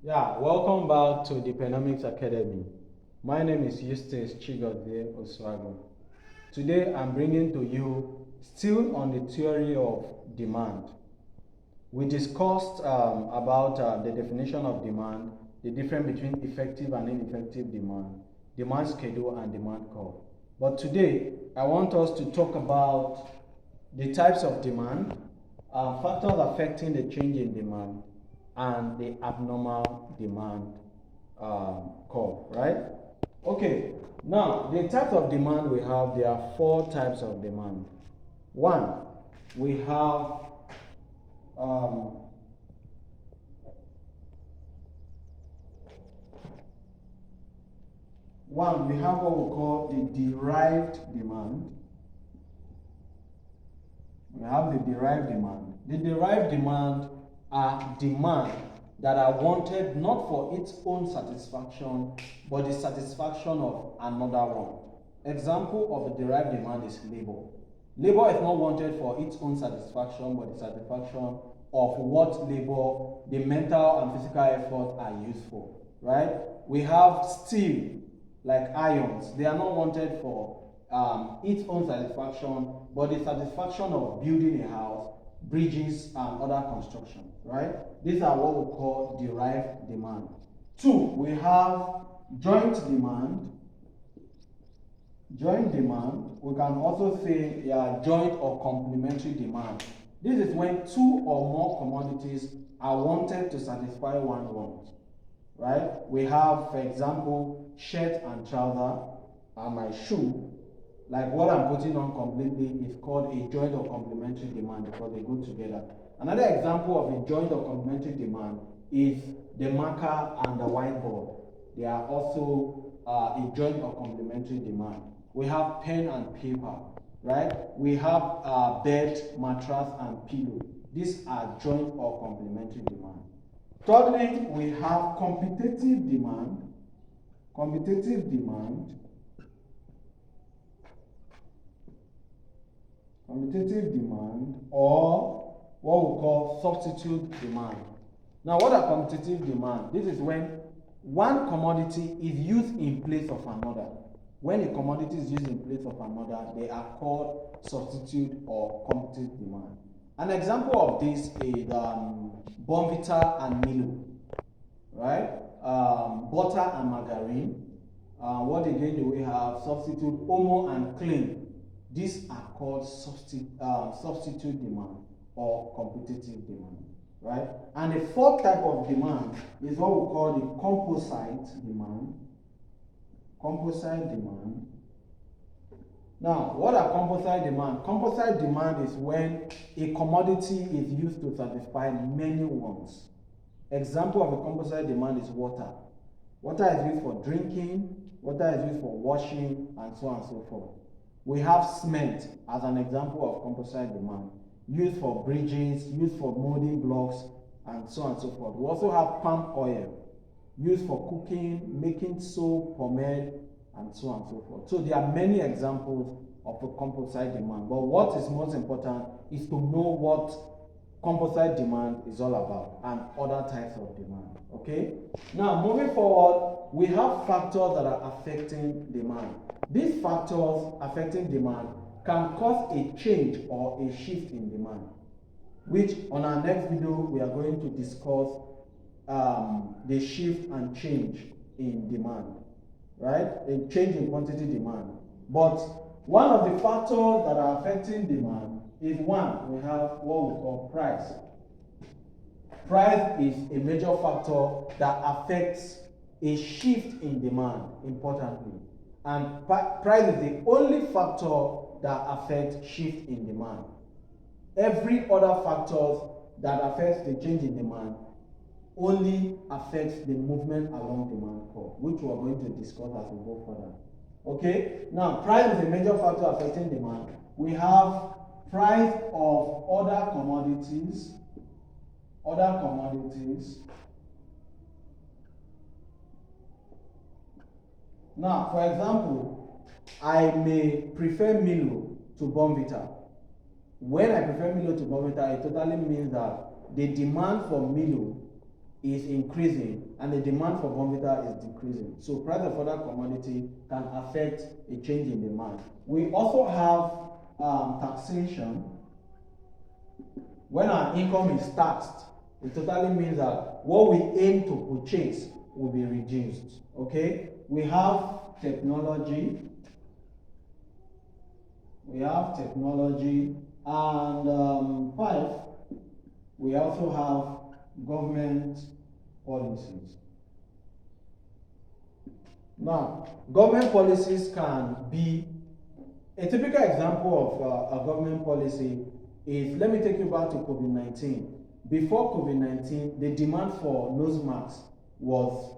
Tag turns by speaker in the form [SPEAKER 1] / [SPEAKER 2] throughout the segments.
[SPEAKER 1] Yeah, welcome back to Dpenomics Academy. My name is Eustace Chigozie Oswago. Today I'm bringing to you still on the theory of demand. We discussed about the definition of demand, the difference between effective and ineffective demand schedule and demand curve. But today I want us to talk about the types of demand, factors affecting the change in demand, and the abnormal demand curve, right? Okay, now the types of demand we have, there are four types of demand. One, we have um, what we call the derived demand. We have the derived demand. The derived demand are demand that are wanted not for its own satisfaction, but the satisfaction of another one. Example of a derived demand is labor. Labor is not wanted for its own satisfaction, but the satisfaction of what labor, the mental and physical effort are used for, right? We have steel, like irons. They are not wanted for its own satisfaction, but the satisfaction of building a house, bridges, and other construction, right? These are what we call derived demand. Two, we have joint demand. Joint demand, we can also say joint or complementary demand. This is when two or more commodities are wanted to satisfy one want, right? We have, for example, shirt and trouser, and my shoe. Like what I'm putting on completely is called a joint or complementary demand because they go together. Another example of a joint or complementary demand is the marker and the whiteboard. They are also a joint or complementary demand. We have pen and paper, right? We have bed, mattress, and pillow. These are joint or complementary demand. Thirdly, we have competitive demand. Competitive demand. Competitive demand, or what we call substitute demand. Now, what are competitive demand? This is when one commodity is used in place of another. When a commodity is used in place of another, they are called substitute or competitive demand. An example of this is Bonvita and Milo, right? Butter and margarine. What again do we have? Substitute Omo and Clean. These are called substitute demand or competitive demand, right? And the fourth type of demand is what we call the composite demand. Composite demand. Now, what are composite demand? Composite demand is when a commodity is used to satisfy many wants. Example of a composite demand is water. Water is used for drinking, water is used for washing, and so on and so forth. We have cement as an example of composite demand, used for bridges, used for molding blocks, and so on and so forth. We also have palm oil, used for cooking, making soap, pomade, and so on and so forth. So there are many examples of a composite demand, but what is most important is to know what composite demand is all about and other types of demand. Okay? Now, moving forward, we have factors that are affecting demand. These factors affecting demand can cause a change or a shift in demand, which on our next video we are going to discuss the shift and change in demand, right? A change in quantity demand. But one of the factors that are affecting demand is one, we have what we call price. Price is a major factor that affects a shift in demand, importantly. And price is the only factor that affects shift in demand. Every other factors that affects the change in demand only affects the movement along demand curve, which we are going to discuss as we go further. Okay? Now, price is a major factor affecting demand. We have price of other commodities. Other commodities. Now, for example, I may prefer Milo to Bonvita. When I prefer Milo to Bonvita, it totally means that the demand for Milo is increasing and the demand for Bonvita is decreasing. So price of other commodity can affect a change in demand. We also have taxation. When our income is taxed, it totally means that what we aim to purchase will be reduced. Okay? We have technology. And 5, we also have government policies. Now, government policies can be a typical example of a government policy is, let me take you back to COVID-19. Before COVID-19, the demand for nose masks was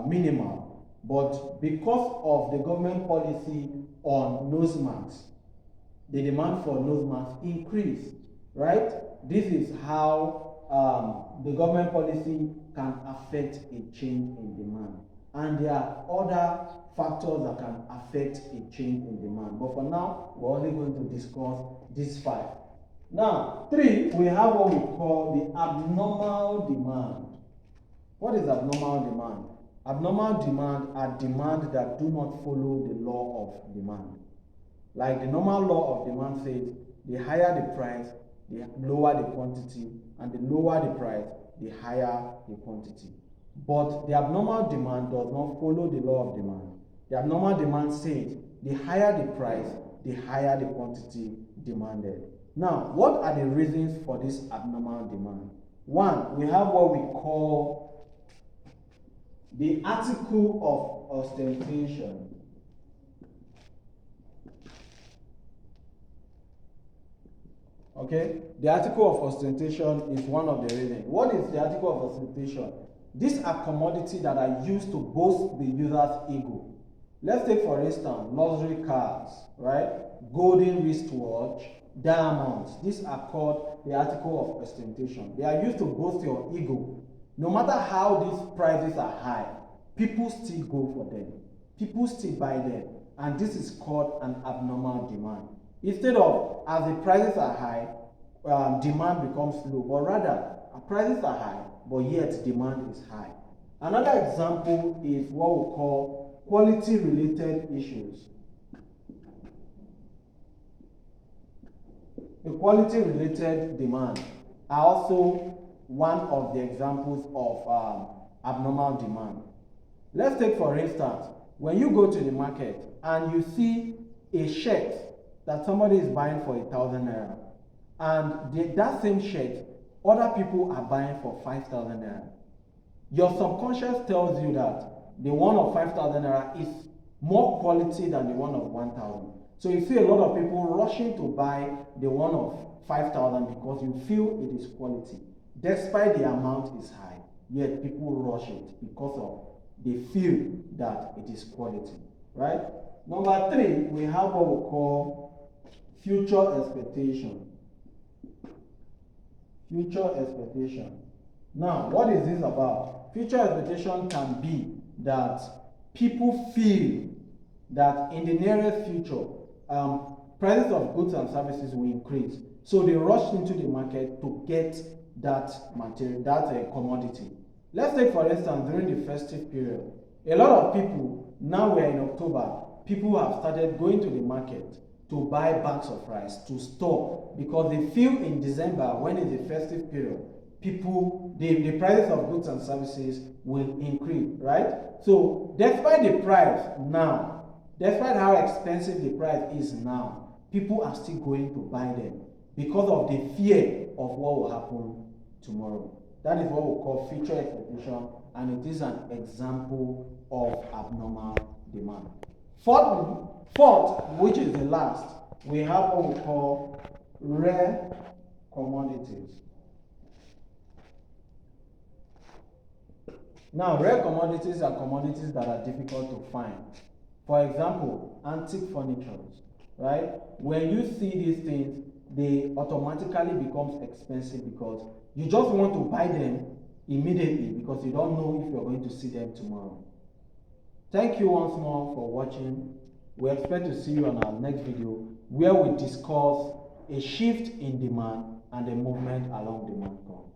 [SPEAKER 1] minimal, but because of the government policy on nose masks, the demand for nose masks increased, right? This is how the government policy can affect a change in demand. And there are other factors that can affect a change in demand. But for now, we're only going to discuss these 5. Now, 3, we have what we call the abnormal demand. What is abnormal demand? Abnormal demand are demand that do not follow the law of demand. Like the normal law of demand says, the higher the price, the lower the quantity, and the lower the price, the higher the quantity. But the abnormal demand does not follow the law of demand. The abnormal demand says, the higher the price, the higher the quantity demanded. Now, what are the reasons for this abnormal demand? 1, we have what we call the article of ostentation. Okay, the article of ostentation is one of the reasons. What is the article of ostentation? These are commodities that are used to boost the user's ego. Let's take, for instance, luxury cars, right? Golden wristwatch, diamonds. These are called the article of ostentation. They are used to boost your ego. No matter how these prices are high, people still go for them. People still buy them. And this is called an abnormal demand. Instead of, as the prices are high, demand becomes low, but rather, prices are high, but yet demand is high. Another example is what we call quality-related issues. The quality-related demand are also one of the examples of abnormal demand. Let's take, for instance, when you go to the market and you see a shirt that somebody is buying for 1,000 naira, and that same shirt, other people are buying for 5,000 naira. Your subconscious tells you that the one of 5,000 naira is more quality than the one of 1,000. So you see a lot of people rushing to buy the one of 5,000 because you feel it is quality. Despite the amount is high, yet people rush it because of they feel that it is quality, right? Number 3, we have what we call future expectation. Future expectation. Now, what is this about? Future expectation can be that people feel that in the nearest future, prices of goods and services will increase. So they rush into the market to get that material, that commodity. Let's take, for instance, during the festive period, a lot of people, now we're in October, people have started going to the market to buy bags of rice to store because they feel in December, when it's the festive period, people, the prices of goods and services will increase, right? So despite the price now, despite how expensive the price is now, people are still going to buy them because of the fear of what will happen tomorrow. That is what we call future expectation, and it is an example of abnormal demand. Fourth, which is the last, we have what we call rare commodities. Now, rare commodities are commodities that are difficult to find. For example, antique furniture, right? When you see these things, they automatically becomes expensive because you just want to buy them immediately because you don't know if you're going to see them tomorrow. Thank you once more for watching. We expect to see you on our next video where we discuss a shift in demand and a movement along demand curve.